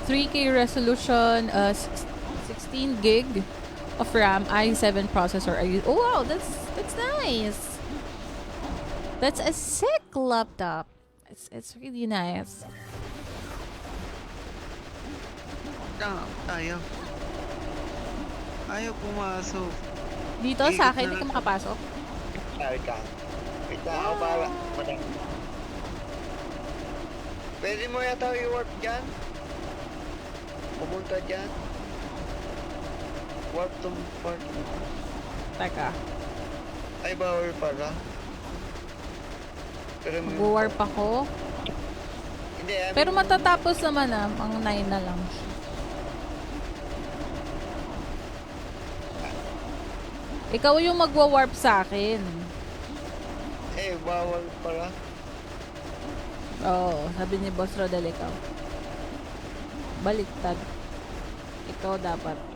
3K resolution, 16 gig of RAM, i7 processor. Oh wow, that's nice. That's a sick laptop. It's really nice. Ayaw. Ayaw pumasok. Dito sa akin, hindi ka makapasok. Wait lang. Wait lang ako para. Madam. Pwede mo yata i-warp dyan? Pumunta dyan? Warp to part. Teka, Ay, bawal pala. Pero mag-warp ako. Hindi, I mean, Pero matatapos naman ang 9 na lang siya. Ikaw yung magwa-warp sa akin. bawal pala. Oo, sabi ni Boss Rodel ikaw. Baliktad. Ikaw dapat.